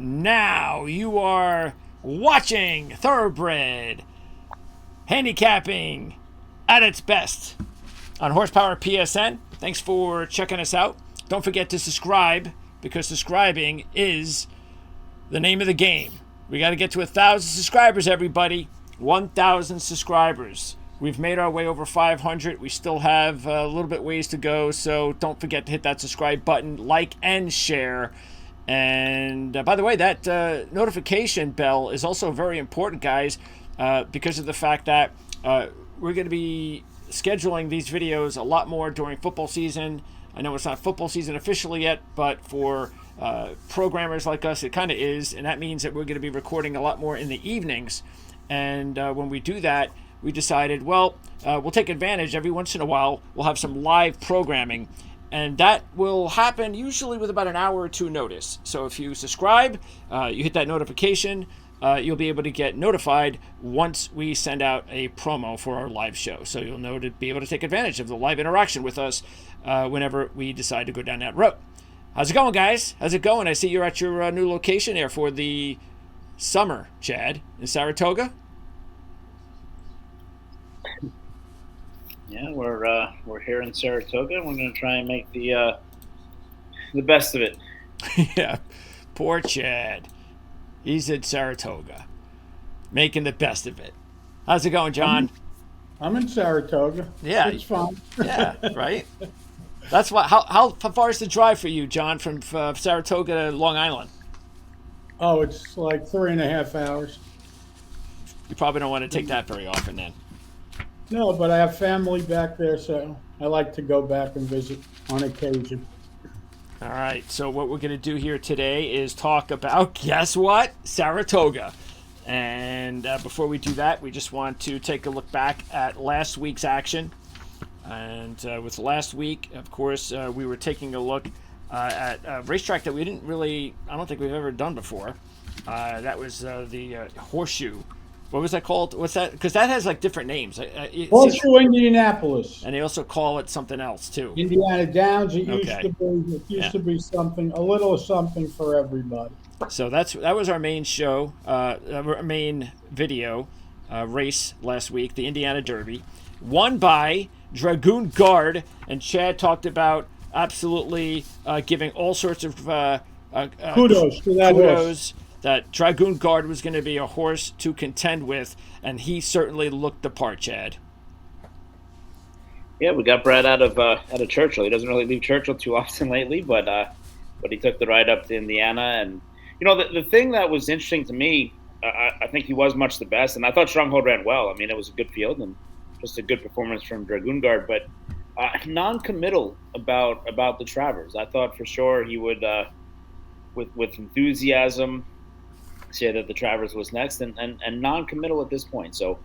Now you are watching Thoroughbred handicapping at its best on Horsepower PSN. Thanks for checking us out. Don't forget to subscribe, because subscribing is the name of the game. We got to get to 1,000 subscribers, everybody. 1,000 subscribers. We've made our way over 500. We still have a little bit ways to go, so don't forget to hit that subscribe button, like and share. And by the way, that notification bell is also very important, guys, because of the fact that we're going to be scheduling these videos a lot more during football season. I know it's not football season officially yet, but for programmers like us, it kind of is, and that means that we're going to be recording a lot more in the evenings. And when we do that, we decided, well, we'll take advantage every once in a while. We'll have some live programming, and that will happen usually with about an hour or two notice. So if you subscribe, you hit that notification, you'll be able to get notified once we send out a promo for our live show. So you'll know to be able to take advantage of the live interaction with us whenever we decide to go down that road. How's it going, guys? How's it going? I see you're at your new location there for the summer, Chad, in Saratoga. Yeah, we're here in Saratoga, and we're going to try and make the best of it. Yeah, poor Chad. He's in Saratoga, making the best of it. How's it going, John? I'm in Saratoga. Yeah, it's fun. Yeah, right. That's what. How far is the drive for you, John, from Saratoga to Long Island? Oh, it's like 3.5 hours. You probably don't want to take that very often, then. No, but I have family back there, so I like to go back and visit on occasion. All right, so what we're going to do here today is talk about, guess what? Saratoga. And before we do that, we just want to take a look back at last week's action. And with last week, of course, we were taking a look at a racetrack that we didn't really, I don't think we've ever done before. That was the Horseshoe. What was that called? What's that? Because that has like different names. Horseshoe Indianapolis. And they also call it something else too. Indiana Downs. It Okay. used to be something, a little of something for everybody. So that was our main show, our main video race last week, the Indiana Derby, won by Dragoon Guard, and Chad talked about absolutely giving all sorts of Kudos to that horse. That Dragoon Guard was going to be a horse to contend with, and he certainly looked the part, Chad. Yeah, we got Brad out of Churchill. He doesn't really leave Churchill too often lately, but he took the ride up to Indiana. And you know, the thing that was interesting to me, I think he was much the best, and I thought Stronghold ran well. I mean, it was a good field and just a good performance from Dragoon Guard, but non-committal about the Travers. I thought for sure he would, with enthusiasm, say that the Travers was next, and non-committal at this point. So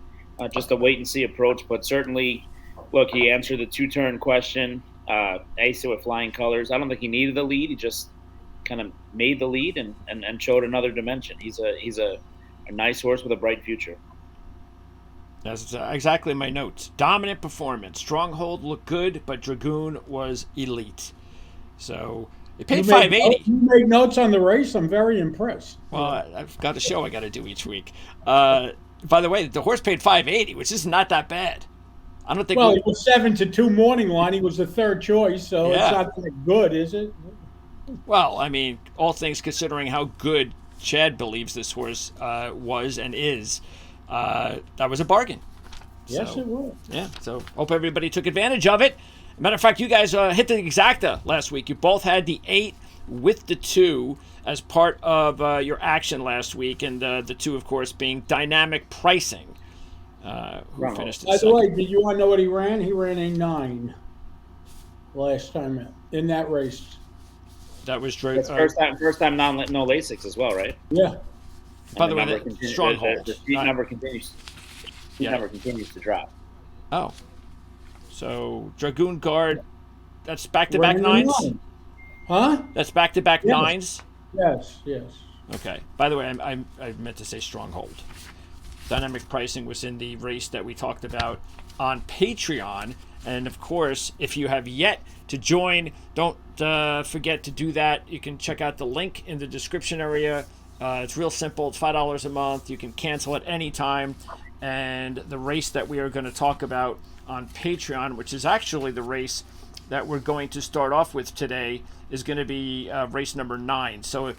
just a wait-and-see approach, but certainly, look, he answered the two-turn question, aced it with flying colors. I don't think he needed the lead. He just kind of made the lead and showed another dimension. He's a nice horse with a bright future. That's exactly my notes. Dominant performance. Stronghold looked good, but Dragoon was elite. So they paid $580. You made notes on the race. I'm very impressed. Well, I've got a show I got to do each week. By the way, the horse paid $580, which is not that bad. I don't think. Well, it was 7-2 morning line. He was the third choice, so Yeah. It's not that good, is it? Well, I mean, all things considering how good Chad believes this horse was and is, that was a bargain. Yes, it was. Yeah, so hope everybody took advantage of it. Matter of fact, you guys hit the exacta last week. You both had the 8 with the 2 as part of your action last week, and the 2, of course, being dynamic pricing. Who finished By the second. way, did you want to know what he ran? He ran a 9 last time out in that race. That was That's first time no Lasix as well, right? Yeah. By the way, the Stronghold. The seat number continues. Number continues to drop. Oh, so Dragoon Guard. That's back-to-back Ran a 9s. 9. Huh? That's back-to-back Yes. 9s. Yes. Okay. By the way, I meant to say Stronghold. Dynamic pricing was in the race that we talked about on Patreon. And of course, if you have yet to join, don't forget to do that. You can check out the link in the description area It's real simple. It's $5 a month. You can cancel at any time. And the race that we are going to talk about on Patreon, which is actually the race that we're going to start off with today, is going to be race number 9. So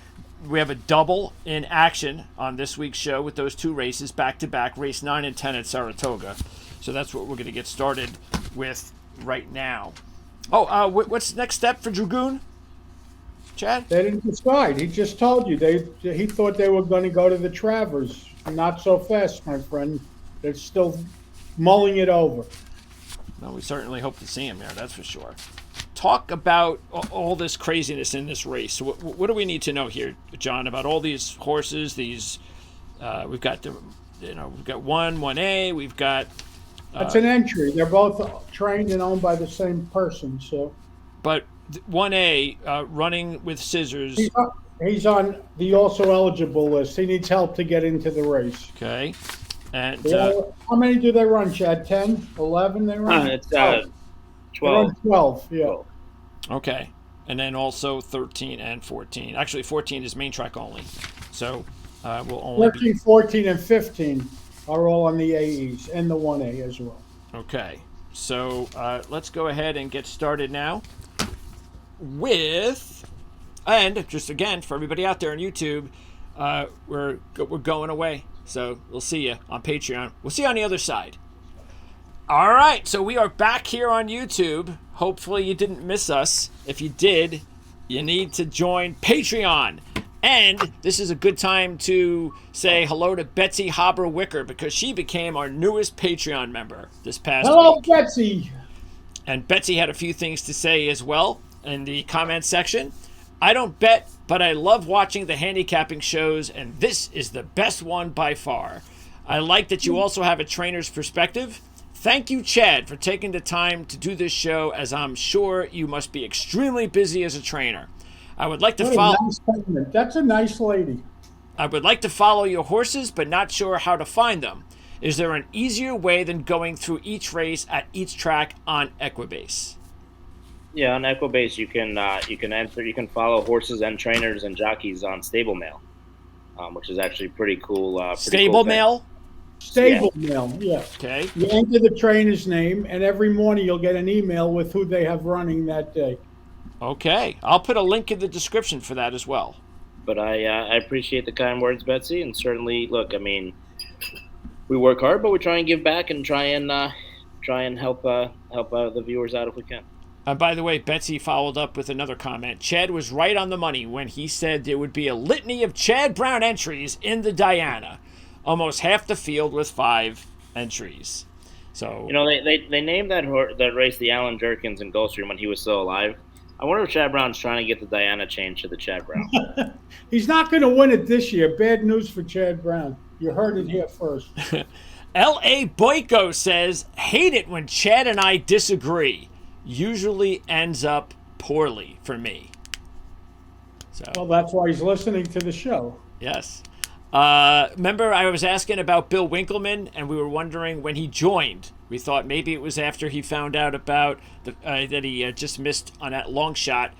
we have a double in action on this week's show with those 2 races back to back, race 9 and 10 at Saratoga. So that's what we're going to get started with right now. Oh, what's the next step for Dragoon, Chad? They didn't decide. He just told you. He thought they were going to go to the Travers. Not so fast, my friend. They're still mulling it over. Well, we certainly hope to see him there, that's for sure. Talk about all this craziness in this race. So what do we need to know here, John, about all these horses? These we've got we've got 1A, we've got. That's an entry. They're both trained and owned by the same person. So. But 1A running with scissors. He's on the also eligible list. He needs help to get into the race. Okay. And how many do they run, Chad? 10, 11 they run? It's 12. They run 12, yeah. Okay. And then also 13 and 14. Actually, 14 is main track only. So we'll only 13, 14, and 15 are all on the AEs and the 1A as well. Okay. So let's go ahead and get started now with... And just again, for everybody out there on YouTube, we're going away. So we'll see you on Patreon. We'll see you on the other side. All right. So we are back here on YouTube. Hopefully you didn't miss us. If you did, you need to join Patreon. And this is a good time to say hello to Betsy Haber-Wicker because she became our newest Patreon member this past week. Hello, Betsy. And Betsy had a few things to say as well in the comment section. I don't bet, but I love watching the handicapping shows, and this is the best one by far. I like that you also have a trainer's perspective. Thank you, Chad, for taking the time to do this show, as I'm sure you must be extremely busy as a trainer. I would like to follow. That's a nice lady. I would like to follow your horses, but not sure how to find them. Is there an easier way than going through each race at each track on Equibase? Yeah, on Equibase you can follow horses and trainers and jockeys on Stable Mail, which is actually pretty cool. Stable Mail? Stable Mail, yeah. Okay. You enter the trainer's name, and every morning you'll get an email with who they have running that day. Okay. I'll put a link in the description for that as well. But I appreciate the kind words, Betsy, and certainly, look, I mean, we work hard, but we try and give back and try and help the viewers out if we can. By the way, Betsy followed up with another comment. Chad was right on the money when he said there would be a litany of Chad Brown entries in the Diana. Almost half the field with 5 entries. So they named that race the Alan Jerkins in Gulfstream when he was still alive. I wonder if Chad Brown's trying to get the Diana changed to the Chad Brown. He's not going to win it this year. Bad news for Chad Brown. You heard it here first. L.A. Boyko says, hate it when Chad and I disagree. Usually ends up poorly for me. So well, that's why he's listening to the show. Yes. Remember I was asking about Bill Winkleman, and we were wondering when he joined. We thought maybe it was after he found out about that he just missed on that long shot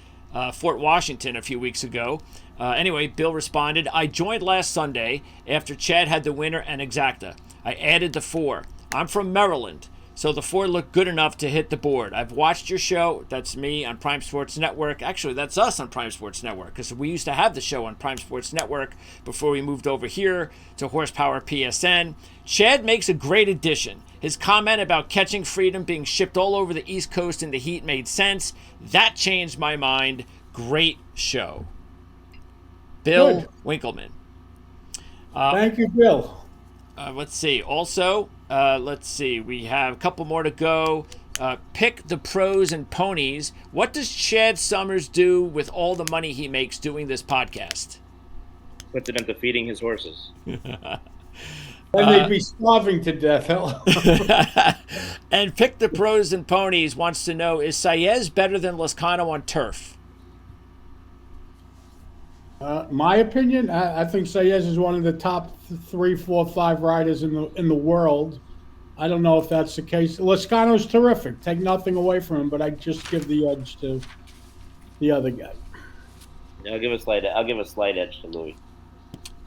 Fort Washington a few weeks ago. Anyway, Bill responded, I joined last Sunday after Chad had the winner and exacta. I added the 4. I'm from Maryland. So the 4 looked good enough to hit the board. I've watched your show. That's me on Prime Sports Network. Actually, that's us on Prime Sports Network because we used to have the show on Prime Sports Network before we moved over here to Horsepower PSN. Chad makes a great addition. His comment about Catching Freedom being shipped all over the East Coast in the heat made sense. That changed my mind. Great show. Bill Winkleman. Thank you, Bill. Let's see. Also, we have a couple more to go. Pick the pros and ponies. What does Chad Summers do with all the money he makes doing this podcast? Puts it into feeding his horses. And they'd be starving to death. And Pick the Pros and Ponies wants to know, is Saez better than Loscano on turf? My opinion, I think Saez is one of the top 3, 4, 5 riders in the world. I don't know if that's the case. Loscano's terrific. Take nothing away from him, but I just give the edge to the other guy. I'll give a slight edge to Louis.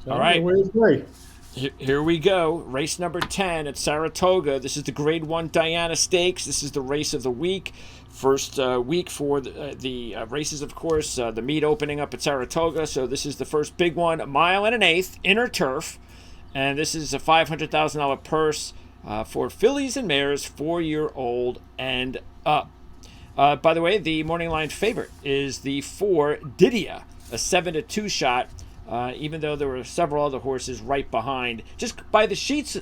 So All right. we agree. Here we go. Race number 10 at Saratoga. This is the Grade 1 Diana Stakes. This is the race of the week. First week for the races, of course. The meet opening up at Saratoga. So this is the first big one. 1.125 miles, inner turf. And this is a $500,000 purse for fillies and mares 4-year-old and up. By the way, the morning line favorite is the 4 Didia, a 7-2 shot. Even though there were several other horses right behind. Just by the sheets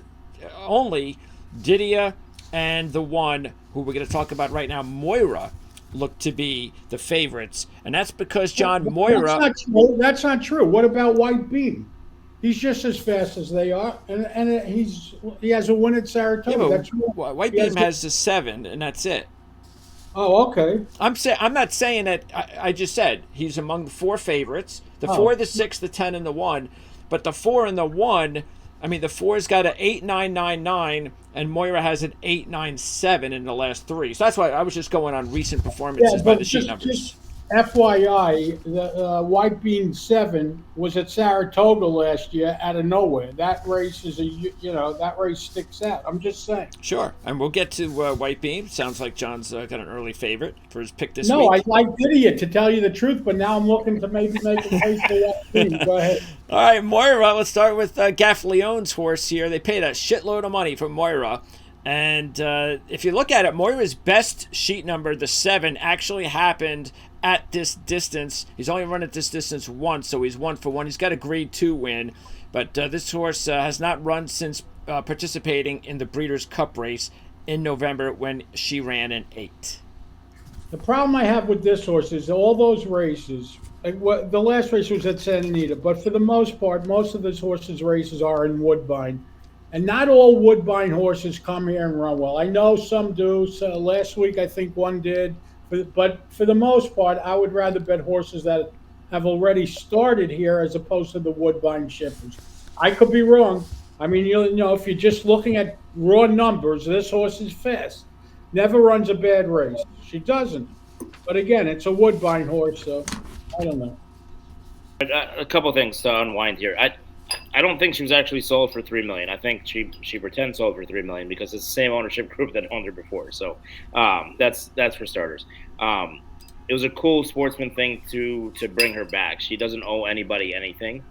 only, Didia and the 1 who we're going to talk about right now, Moira, look to be the favorites. And that's because John Moira... That's not true. What about White Beam? He's just as fast as they are, and he has a win at Saratoga. Yeah, that's White Beam has a 7, and that's it. Oh, okay. I'm not saying that. I just said he's among the 4 favorites. The 4, the 6, the 10, and the 1. But the 4 and the 1, I mean, the 4's got an 8.999, and Moira has an 8.97 in the last 3. So that's why I was just going on recent performances by the sheet numbers. Just FYI, the White Beam 7 was at Saratoga last year out of nowhere. That race is that race sticks out. I'm just saying. Sure, and we'll get to White Beam. Sounds like John's got an early favorite for his pick this week. No, I like Didia, to tell you the truth, but now I'm looking to maybe make a case for White Beam. Go ahead. All right, Moira. Let's start with Gaff Leon's horse here. They paid a shitload of money for Moira. And if you look at it, Moira's best sheet number, the 7, actually happened at this distance. He's only run at this distance once, so he's 1 for 1. He's got a Grade 2 win, but this horse has not run since participating in the Breeders' Cup race in November when she ran an 8. The problem I have with this horse is all those races, the last race was at Santa Anita, but for the most part, most of this horse's races are in Woodbine. And not all Woodbine horses come here and run well. I know some do. So last week, I think one did. But for the most part, I would rather bet horses that have already started here as opposed to the Woodbine shippers. I could be wrong. I mean, if you're just looking at raw numbers, this horse is fast. Never runs a bad race. She doesn't. But again, it's a Woodbine horse, so I don't know. A couple things to unwind here. I don't think she was actually sold for $3 million. I think she pretends sold for $3 million because it's the same ownership group that owned her before. So that's for starters. It was a cool sportsman thing to bring her back. She doesn't owe anybody anything.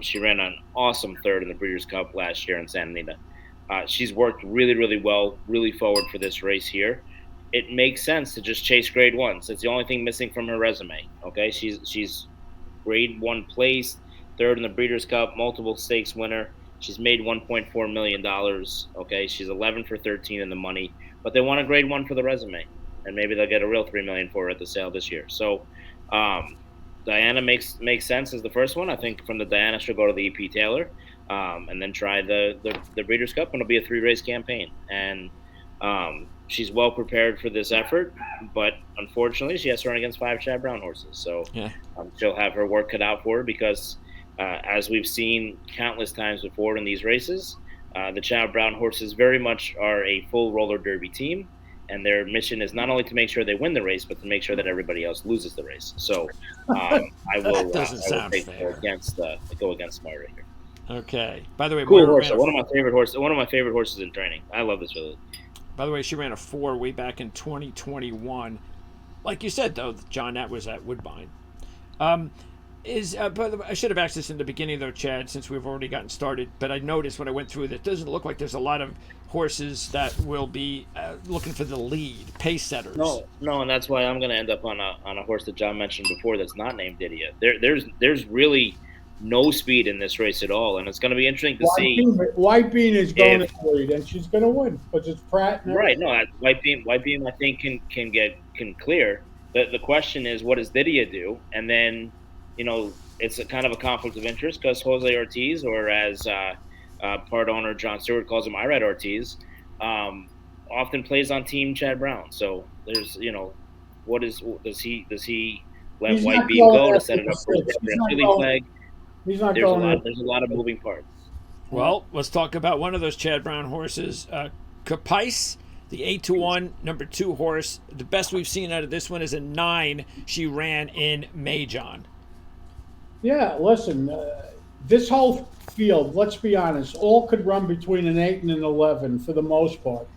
She ran an awesome 3rd in the Breeders' Cup last year in Santa Anita. She's worked really, really well, really forward for this race here. It makes sense to just chase Grade 1s. It's the only thing missing from her resume. Okay, she's Grade 1 place. 3rd in the Breeders' Cup, multiple stakes winner. She's made $1.4 million. Okay, she's 11 for 13 in the money, but they want a Grade 1 for the resume, and maybe they'll get a real $3 million for her at the sale this year. So, Diana makes sense as the first one. I think from the Diana she'll go to the EP Taylor, and then try the Breeders' Cup, and it'll be a 3-race campaign. And she's well prepared for this effort, but unfortunately, she has to run against 5 Chad Brown horses. So yeah. She'll have her work cut out for her because. As we've seen countless times before in these races, the Chad Brown horses very much are a full roller derby team, and their mission is not only to make sure they win the race, but to make sure that everybody else loses the race. So I will go against Moira here. Okay. By the way, cool horse. One of my favorite horses in training. I love this filly. By the way, she ran a 4 way back in 2021. Like you said, though, John, that was at Woodbine. But I should have asked this in the beginning, though, Chad, since we've already gotten started. But I noticed when I went through that it doesn't look like there's a lot of horses that will be looking for the lead, pace setters. No, and that's why I'm going to end up on a horse that John mentioned before that's not named Didia. There's really no speed in this race at all, and it's going to be interesting to see. White Beam is going to lead, and she's going to win because it's Pratt. Right? No, White Beam, I think can clear. The question is, what does Didia do? And then. It's a kind of a conflict of interest because Jose Ortiz, or as part owner John Stewart calls him, Irad Ortiz, often plays on Team Chad Brown. So there's, does he let White Beam go to set it up for the Philly flag? There's a lot of moving parts. Well, let's talk about one of those Chad Brown horses, Capice. The 8-1, number 2 horse. The best we've seen out of this one is a 9 she ran in May, John. Yeah, listen, This whole field, let's be honest, all could run between an 8 and an 11 for the most part.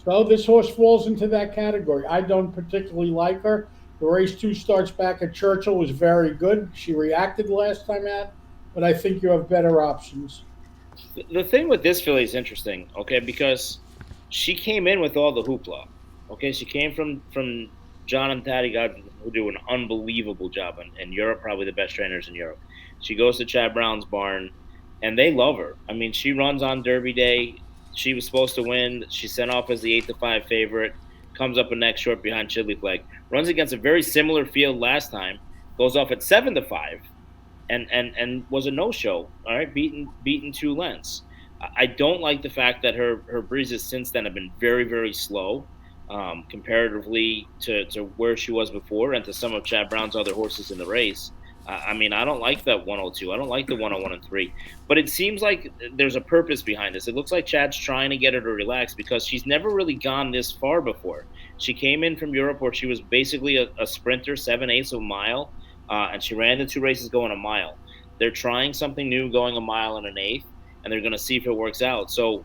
So this horse falls into that category. I don't particularly like her. The race 2 starts back at Churchill was very good. She reacted last time out, but I think you have better options. The thing with this filly is interesting, okay, because she came in with all the hoopla. Okay, she came from John and Patty God, who do an unbelievable job in Europe, probably the best trainers in Europe. She goes to Chad Brown's barn, and they love her. I mean, she runs on Derby Day. She was supposed to win. She sent off as the 8-5 favorite. Comes up a neck short behind Chili Flag. Runs against a very similar field last time. Goes off at 7-5, and was a no-show. All right, beaten 2 lengths. I don't like the fact that her breezes since then have been very, very slow, comparatively to where she was before and to some of Chad Brown's other horses in the race. I mean, I don't like that 102. I don't like the 101 and 3. But it seems like there's a purpose behind this. It looks like Chad's trying to get her to relax because she's never really gone this far before. She came in from Europe where she was basically a sprinter, 7/8 of a mile, and she ran the 2 races going a mile. They're trying something new going a mile and an eighth, and they're going to see if it works out. So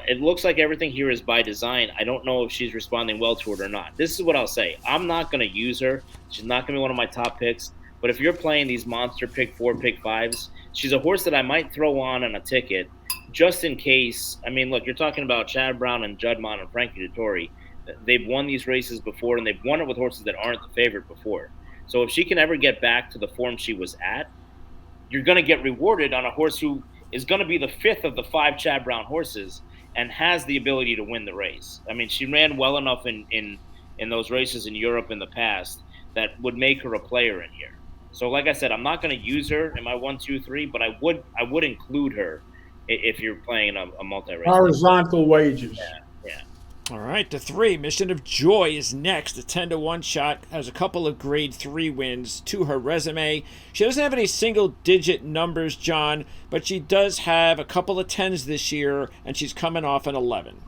it looks like everything here is by design. I don't know if she's responding well to it or not. This is what I'll say. I'm not going to use her. She's not going to be one of my top picks. But if you're playing these monster pick 4, pick 5s, she's a horse that I might throw on a ticket just in case. I mean, look, you're talking about Chad Brown and Juddmonte and Frankie Dettori. They've won these races before, and they've won it with horses that aren't the favorite before. So if she can ever get back to the form she was at, you're going to get rewarded on a horse who is going to be the 5th of the 5 Chad Brown horses and has the ability to win the race. I mean, she ran well enough in those races in Europe in the past that would make her a player in here. So, like I said, I'm not going to use her in my 1, 2, 3, but I would include her if you're playing a multi-race. Horizontal wages. Yeah. All right, the 3, Mission of Joy is next. A 10-1 shot, has a couple of grade 3 wins to her resume. She doesn't have any single-digit numbers, John, but she does have a couple of 10s this year, and she's coming off an 11.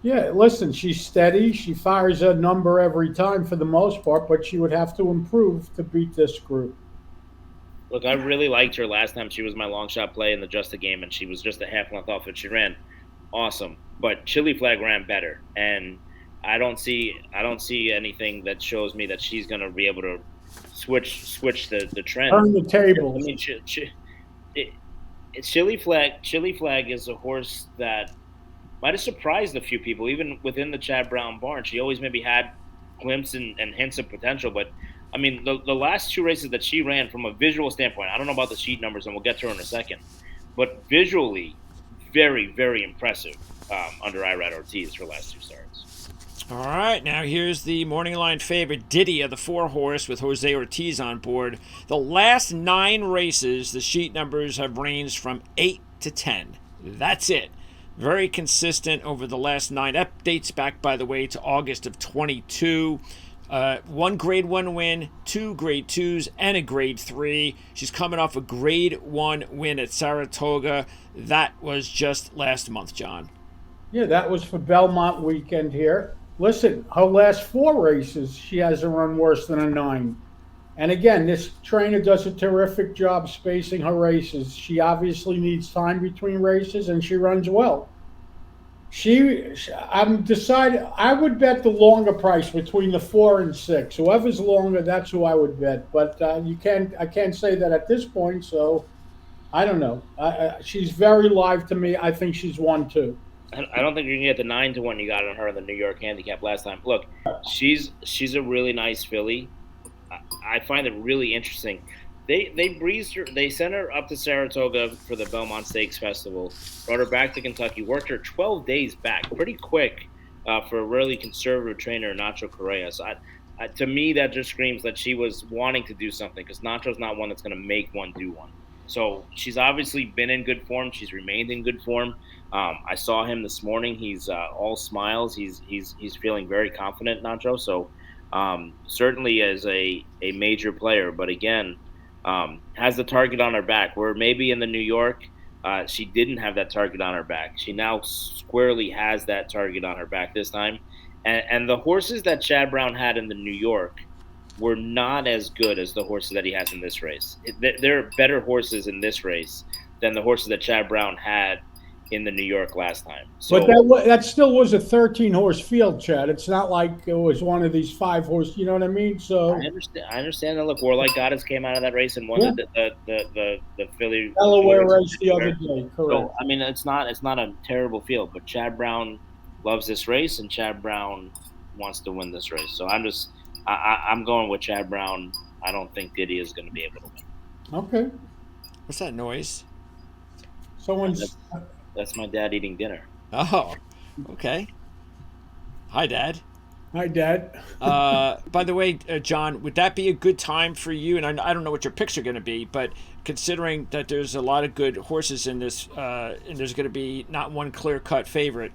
Yeah, listen, she's steady. She fires a number every time for the most part, but she would have to improve to beat this group. Look, I really liked her last time. She was my long shot play in the Just a Game, and she was just a half length off it. She ran awesome, but Chili Flag ran better, and I don't see anything that shows me that she's going to be able to switch the trend. Turn the table. I mean, Chili Flag is a horse that might have surprised a few people, even within the Chad Brown barn. She always maybe had glimpses and hints of potential, but I mean, the last 2 races that she ran from a visual standpoint, I don't know about the sheet numbers, and we'll get to her in a second, but visually, very, very impressive under Irad Ortiz, her last 2 starts. All right, now here's the morning line favorite, Didia, the 4-horse with Jose Ortiz on board. The last 9 races, the sheet numbers have ranged from 8 to 10. That's it. Very consistent over the last 9. That dates back, by the way, to August of 22. 1 grade 1 win, 2 grade 2s, and a grade 3. She's coming off a grade 1 win at Saratoga. That was just last month, John. Yeah, that was for Belmont weekend here. Listen, her last 4 races, she hasn't run worse than a 9. And again, this trainer does a terrific job spacing her races. She obviously needs time between races, and she runs well. I'm decided. I would bet the longer price between the 4 and 6. Whoever's longer, that's who I would bet. But I can't say that at this point. So I don't know. She's very live to me. I think she's 1-2. I don't think you can get the 9-1 you got on her in the New York handicap last time. Look, she's a really nice filly. I find it really interesting. They breezed her. They sent her up to Saratoga for the Belmont Stakes Festival. Brought her back to Kentucky. Worked her 12 days back, pretty quick for a really conservative trainer, Nacho Correa. So to me, that just screams that she was wanting to do something because Nacho's not one that's going to make one do one. So she's obviously been in good form. She's remained in good form. I saw him this morning. He's all smiles. He's feeling very confident, Nacho. So certainly as a major player, but again, has the target on her back. Where maybe in the New York, she didn't have that target on her back. She now squarely has that target on her back this time. And the horses that Chad Brown had in the New York were not as good as the horses that he has in this race. There are better horses in this race than the horses that Chad Brown had in the New York last time. So, but that still was a 13-horse field, Chad. It's not like it was one of these 5-horse. You know what I mean? So I understand that. Look, Warlike Goddess came out of that race and won the Philly Delaware race the other day. Correct. So I mean, it's not a terrible field, but Chad Brown loves this race, and Chad Brown wants to win this race. So I'm going with Chad Brown. I don't think Diddy is going to be able to win. Okay. What's that noise? That's my dad eating dinner. Oh, okay. Hi, Dad. Hi, Dad. By the way, John, would that be a good time for you? And I don't know what your picks are going to be, but considering that there's a lot of good horses in this, and there's going to be not one clear-cut favorite,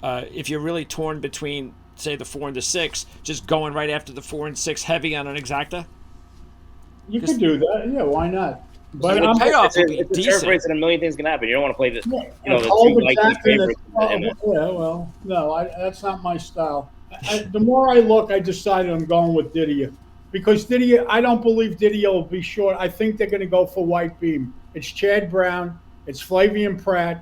if you're really torn between, say, the 4 and the 6, just going right after the 4 and 6 heavy on an exacta? You could do that. Yeah, why not? But the payoff will be it's a decent. turf race, and a million things can happen. You don't want to play this. Yeah, The two likely favorites. yeah, well, no, that's not my style. The more I look, I decided I'm going with Didier. Because Didier, I don't believe Didier will be short. I think they're going to go for White Beam. It's Chad Brown. It's Flavian Pratt.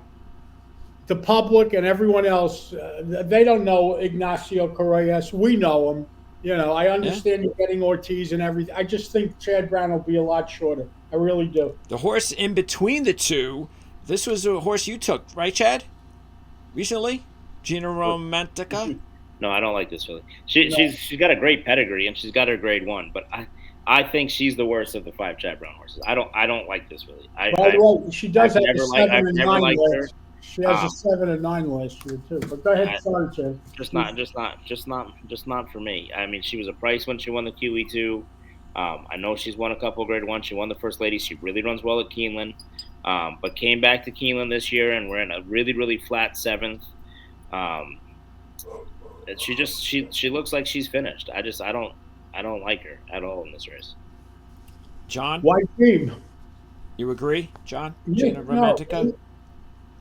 The public and everyone else, they don't know Ignacio Correas. We know him. You know, I understand you're getting Ortiz and everything. I just think Chad Brown will be a lot shorter. I really do. The horse in between the two, this was a horse you took, right, Chad? Recently? Gina Romantica? No, I don't like this filly. She's got a great pedigree and she's got her grade 1, but I think she's the worst of the 5 Chad Brown horses. I don't like this filly. She does have a 7 and 9 her. She has a 7 and 9 last year too. But go ahead, sorry, Chad. Just not for me. I mean, she was a price when she won the QE2. I know she's won a couple of grade 1. She won the First Lady. She really runs well at Keeneland, but came back to Keeneland this year and we're in a really, really flat 7th. She looks like she's finished. I don't like her at all in this race. John? White Beam. You agree, John? Yeah, Gina Romantica? No,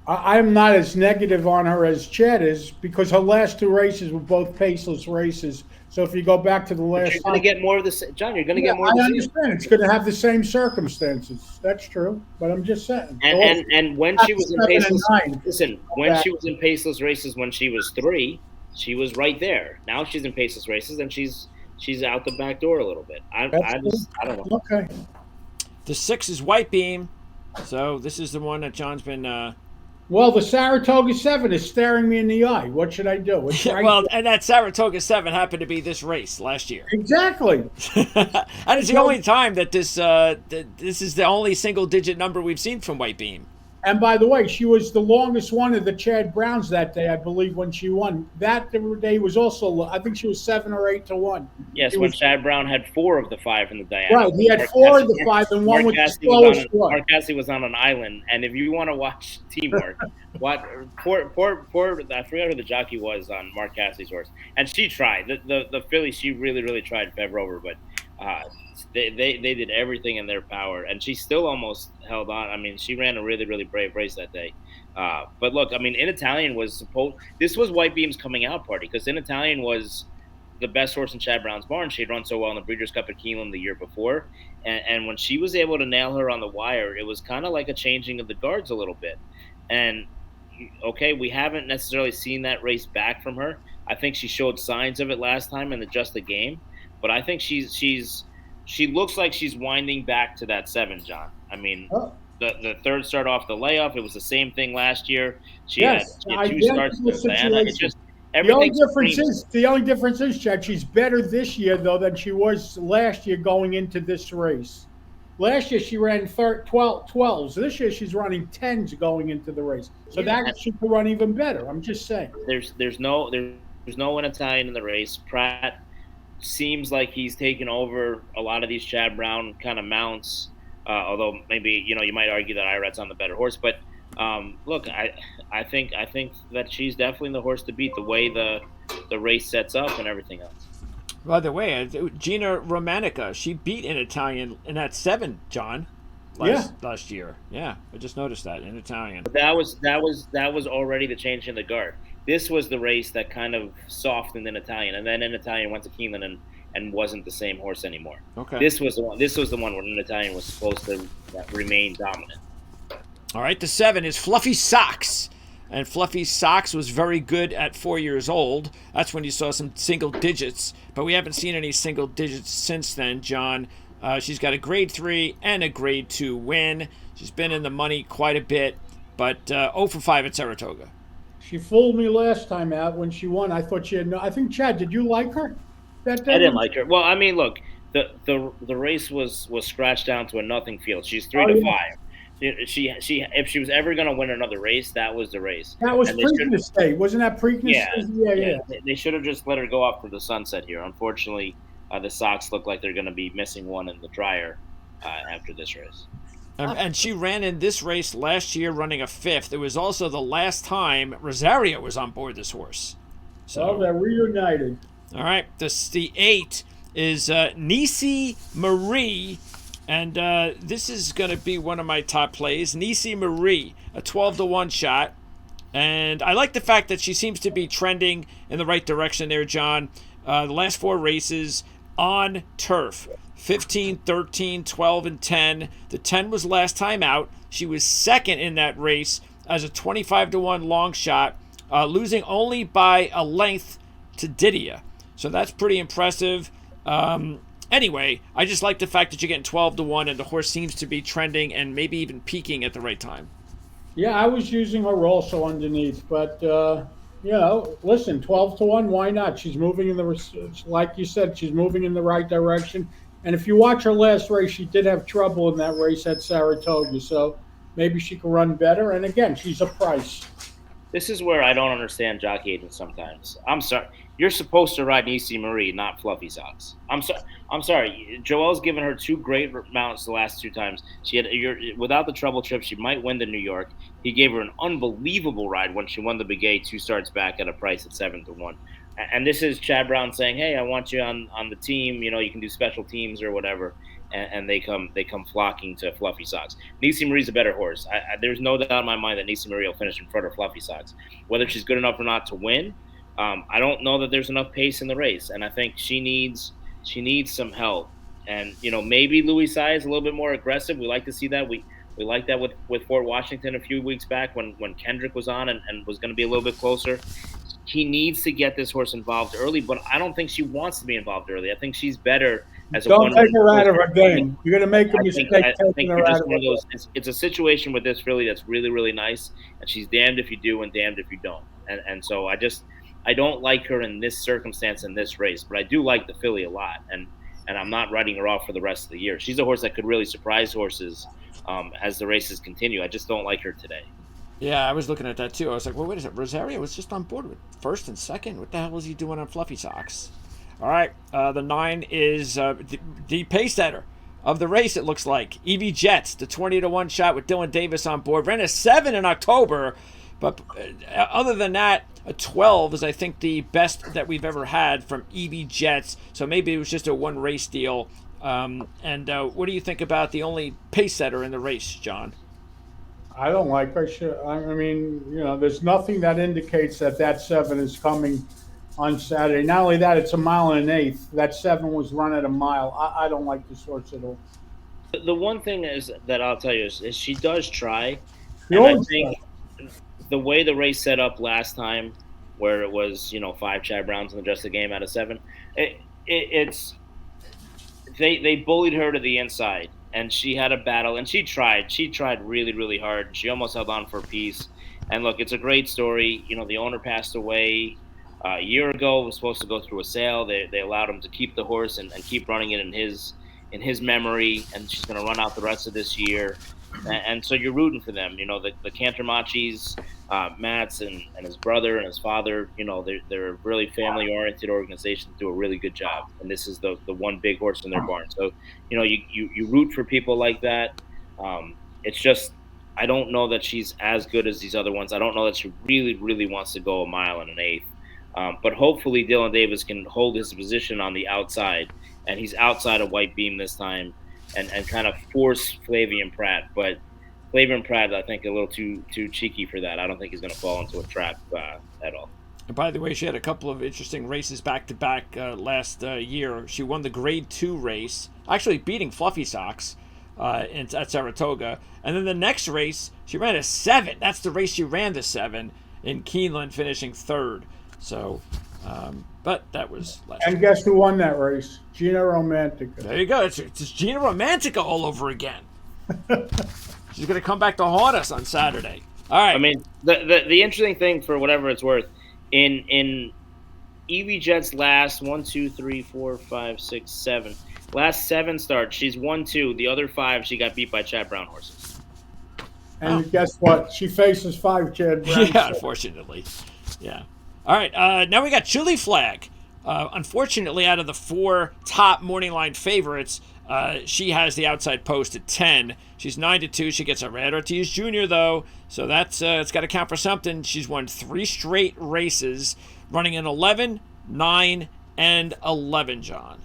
I'm not as negative on her as Chad is because her last 2 races were both paceless races. So if you go back to the last, you're going to get more of this, John. You're going to get more. I understand it's going to have the same circumstances. That's true, but I'm just saying. And when she was in paceless, listen, when she was in paceless races when she was 3, she was right there. Now she's in paceless races and she's out the back door a little bit. I don't know. Okay. The 6 is White Beam, so this is the one that John's been. Well, the Saratoga 7 is staring me in the eye. What should I do? Well, and that Saratoga 7 happened to be this race last year. Exactly. And it's the only time that this is the only single-digit number we've seen from White Beam. And by the way, she was the longest one of the Chad Browns that day, I believe, when she won. That day was also, I think she was 7 or 8 to 1. Yes, when Chad Brown had 4 of the 5 in the diagonal. Right, he had 4 of the 5 and one with the slowest one. Mark Cassidy was on an island, and if you want to watch teamwork, poor I forgot who the jockey was on Mark Cassidy's horse, and she tried. The filly, she really, really tried to fev over, but they did everything in their power, and she still almost held on. I mean, she ran a really, really brave race that day. But look, I mean, In Italian this was White Beam's coming out party because In Italian was the best horse in Chad Brown's barn. She had run so well in the Breeders' Cup at Keeneland the year before, and when she was able to nail her on the wire, it was kind of like a changing of the guards a little bit. And okay, we haven't necessarily seen that race back from her. I think she showed signs of it last time in the Just the Game, but I think she looks like she's winding back to that 7, John. I mean, the third start off the layoff, it was the same thing last year. She had 2 starts in Diana. It just the only difference is, Chad, she's better this year though than she was last year going into this race. Last year she ran 12s. This year she's running 10s going into the race. So that she could run even better. I'm just saying. There's no In Italian in the race. Pratt seems like he's taken over a lot of these Chad Brown kind of mounts. Although maybe you might argue that Irat's on the better horse, but look, I think that she's definitely the horse to beat the way the race sets up and everything else. By the way, Gina Romantica, she beat In Italian in that 7, John, last year. Yeah, I just noticed that In Italian. But that was already the change in the guard. This was the race that kind of softened In Italian, and then In Italian went to Keeneland and wasn't the same horse anymore. Okay. This was the one. This was the one where an Italian was supposed to remain dominant. All right, the 7 is Fluffy Socks. And Fluffy Socks was very good at 4 years old. That's when you saw some single digits. But we haven't seen any single digits since then, John. She's got a grade 3 and a grade 2 win. She's been in the money quite a bit, but 0 for 5 at Saratoga. She fooled me last time out when she won. I thought she had no. I think, Chad, did you like her that day? I didn't like her. Well, I mean, look, the race was scratched down to a nothing field. She's 3 to 5. She if she was ever going to win another race, that was the race. That was Preakness Day, wasn't that Preakness? Yeah. They should have just let her go off to the sunset here. Unfortunately, the Sox look like they're going to be missing one in the dryer after this race. And she ran in this race last year running a 5th. It was also the last time Rosario was on board this horse. So they're reunited. All right, the 8 is Nisi Marie. And this is going to be one of my top plays. Nisi Marie, a 12 to 1 shot. And I like the fact that she seems to be trending in the right direction there, John. The last 4 races on turf. 15, 13, 12, and 10. The 10 was last time out. She was second in that race as a 25 to 1 long shot, losing only by a length to Didia. So that's pretty impressive. Anyway, I just like the fact that you're getting 12 to 1 and the horse seems to be trending and maybe even peaking at the right time. Yeah, I was using her also underneath, but listen, 12 to 1, why not? She's moving in like you said, she's moving in the right direction. And if you watch her last race, she did have trouble in that race at Saratoga, so maybe she can run better. And again, she's a price. This is where I don't understand jockey agents sometimes. I'm sorry. You're supposed to ride Nisi Marie, not Fluffy Socks. I'm sorry. Joel's given her 2 great mounts the last 2 times. She had without the trouble trip, she might win the New York. He gave her an unbelievable ride when she won the Big A 2 starts back at a price at 7 to 1. And this is Chad Brown saying, "Hey, I want you on the team. You know, you can do special teams or whatever." And they come flocking to Fluffy Socks. Nisi Marie's a better horse. There's no doubt in my mind that Nisi Marie will finish in front of Fluffy Socks. Whether she's good enough or not to win, I don't know that there's enough pace in the race, and I think she needs some help. And maybe Louis Tsai is a little bit more aggressive. We like to see that. We liked that with Fort Washington a few weeks back when Kendrick was on and was going to be a little bit closer. He needs to get this horse involved early, but I don't think she wants to be involved early. I think she's better as a Don't take her out of her game. You're going to make a mistake taking her out of her game. It's a situation with this filly that's really, really nice, and she's damned if you do and damned if you don't. And so I don't like her in this circumstance in this race, but I do like the filly a lot, and I'm not writing her off for the rest of the year. She's a horse that could really surprise horses as the races continue. I just don't like her today. Yeah, I was looking at that too. I was like, well, wait a second. Rosario was just on board with 1st and 2nd. What the hell was he doing on Fluffy Socks? All right, the 9 is the pace setter of the race, it looks like. Evie Jets, the 20 to 1 shot with Dylan Davis on board. Ran a 7 in October, but other than that, a 12 is, I think, the best that we've ever had from Evie Jets. So maybe it was just a 1 race deal. And what do you think about the only pace setter in the race, John? I don't like her. I mean, there's nothing that indicates that 7 is coming on Saturday. Not only that, it's a mile and an eighth. That 7 was run at a mile. I don't like this horse at all. The one thing is that I'll tell you is she does try. And I think the way the race set up last time, where it was 5 Chad Browns and just the game out of 7, it's they bullied her to the inside. And she had a battle, and she tried. She tried really, really hard. She almost held on for a piece. And look, it's a great story. The owner passed away a year ago. It was supposed to go through a sale. They allowed him to keep the horse and keep running it in his memory. And she's going to run out the rest of this year. And so you're rooting for them. The Cantermachis, Matt's and his brother and his father, they're a really family-oriented organization that do a really good job. And this is the one big horse in their barn. So, you root for people like that. It's just I don't know that she's as good as these other ones. I don't know that she really, really wants to go a mile and an eighth. But hopefully Dylan Davis can hold his position on the outside. And he's outside of White Beam this time. And kind of force Flavian Pratt, but Flavian Pratt, I think, a little too cheeky for that. I don't think he's going to fall into a trap at all. By the way, she had a couple of interesting races back-to-back last year. She won the Grade 2 race, actually beating Fluffy Socks at Saratoga. And then the next race, she ran a 7. That's the race she ran, the 7, in Keeneland, finishing 3rd. So, but that was last year. And guess who won that race? Gina Romantica. There you go. It's Gina Romantica all over again. She's going to come back to haunt us on Saturday. All right. I mean, the interesting thing, for whatever it's worth, in Evie Jet's last 1, 2, 3, 4, 5, 6, 7, last 7 starts, she's won 2. The other 5, she got beat by Chad Brown horses. And guess what? She faces 5 Chad Brown. Yeah, unfortunately. Yeah. All right. Now we got Chili Flag. Unfortunately, out of the 4 top morning line favorites, she has the outside post at 10. She's 9-2. She gets a Red Ortiz Jr. though, so that's it's got to count for something. She's won 3 straight races, running in 11, 9, and 11. John.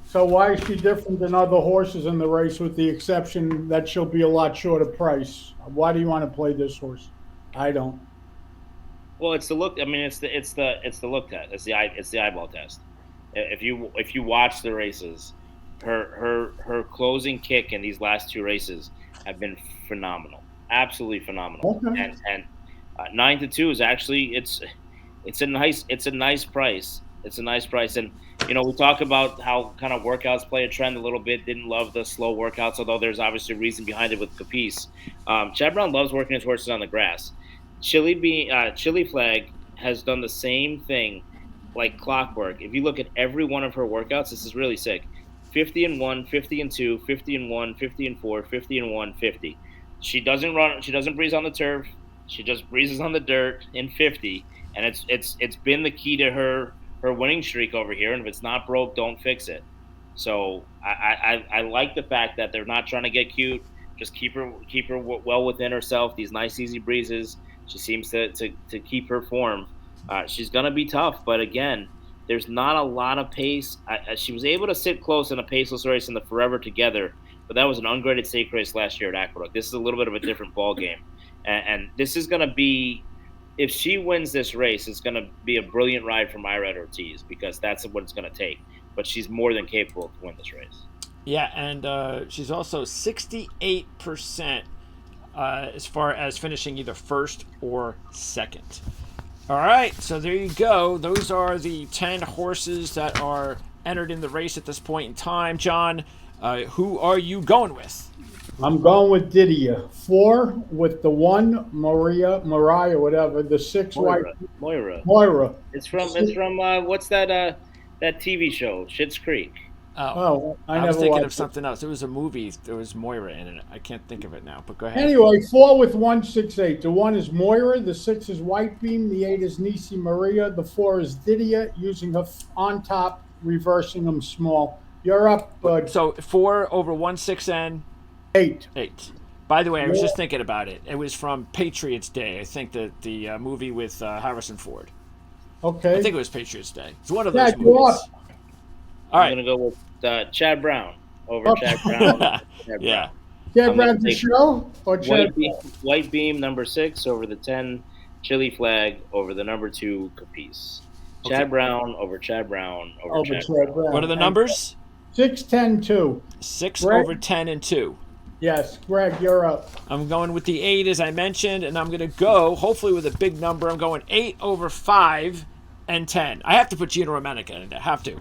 So why is she different than other horses in the race, with the exception that she'll be a lot shorter price? Why do you want to play this horse? I don't. Well, it's the look. I mean, it's the look test. It's the eyeball test. If you watch the races, her closing kick in these last 2 races have been phenomenal, absolutely phenomenal. Okay. And 9-2 is actually it's a nice price. It's a nice price. And we talk about how kind of workouts play a trend a little bit. Didn't love the slow workouts, although there's obviously a reason behind it with Capiz. Chad Brown loves working his horses on the grass. Chili Flag has done the same thing like clockwork. If you look at every one of her workouts, this is really sick. 50-1, 50-2, 50-1, 50-4, 50-1, 50. She doesn't breeze on the turf. She just breezes on the dirt in 50, and it's been the key to her winning streak over here. And if it's not broke, don't fix it. So I like the fact that they're not trying to get cute. Just keep her well within herself. These nice easy breezes. She seems to keep her form. She's gonna be tough, but again, there's not a lot of pace. She was able to sit close in a paceless race in the Forever Together, but that was an ungraded stake race last year at Aqueduct. This is a little bit of a different ball game, and this is going to be, if she wins this race, it's going to be a brilliant ride for Red Ortiz, because that's what it's going to take. But she's more than capable to win this race. Yeah, and she's also 68% as far as finishing either first or second. All right, so there you go. Those are the 10 horses that are entered in the race at this point in time. John, who are you going with? I'm going with Didier. 4 with the 1 Mariah, whatever. The 6 Moira. It's from what's that TV show? Schitt's Creek. Oh, I was thinking of something else. It was a movie. There was Moira in it. I can't think of it now, but go ahead. Anyway, 4 with 1, 6, 8. The 1 is Moira. The 6 is White Beam. The 8 is Nisi Maria. The 4 is Didier, using her on top, reversing them small. You're up, bud. So 4 over 1, 6, and 8. 8. By the way, I was just thinking about it. It was from Patriots Day. I think the movie with Harrison Ford. Okay. I think it was Patriots Day. It's one of those movies. All right. I'm going to go with Chad Brown over Chad Brown. Yeah. Chad Brown the show? Or Chad White Beam, number 6, over the 10 Chili Flag, over the number 2 Capiz. Okay. Chad Brown over Chad Brown over Chad Brown. What are the numbers? 6, 10, 2. 6 Greg? over 10 and 2. Yes, Greg, you're up. I'm going with the 8, as I mentioned, and I'm going to go, hopefully with a big number. I'm going 8 over 5 and 10. I have to put Gina Romantica in there. Have to.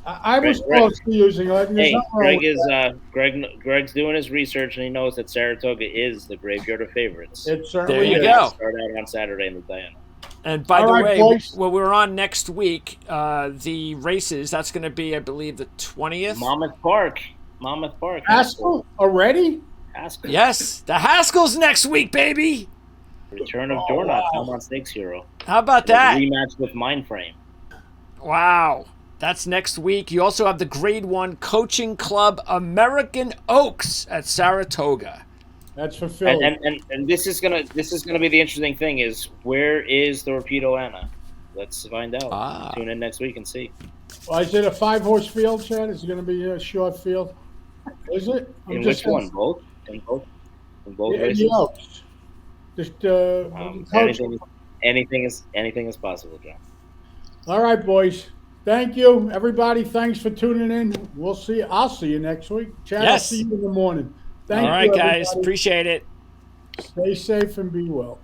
I was close to using it. Greg's doing his research, and he knows that Saratoga is the graveyard of favorites. It certainly there you is. go. Start out on Saturday in the Diana. And by the way, folks. we're on next week, the races, that's going to be, I believe, the 20th. Monmouth Park. Haskell already? Haskell. Yes, the Haskells next week, baby. Return of Dornoch, Belmont Stakes hero. How about that? Rematch with Mindframe. Wow. That's next week. You also have the Grade 1 Coaching Club American Oaks at Saratoga. That's for Philly. And this is gonna be the interesting thing, is where is the Rapido Anna? Let's find out. Tune in next week and see. Well, is it a 5-horse field, Chad? Is it going to be a short field? Is it? In which one? Both? In both races? The Oaks. Just anything is possible, John. All right, boys. Thank you, everybody. Thanks for tuning in. I'll see you next week. Chad, I'll Yes. see you in the morning. Thank All right, you, guys. everybody. Appreciate it. Stay safe and be well.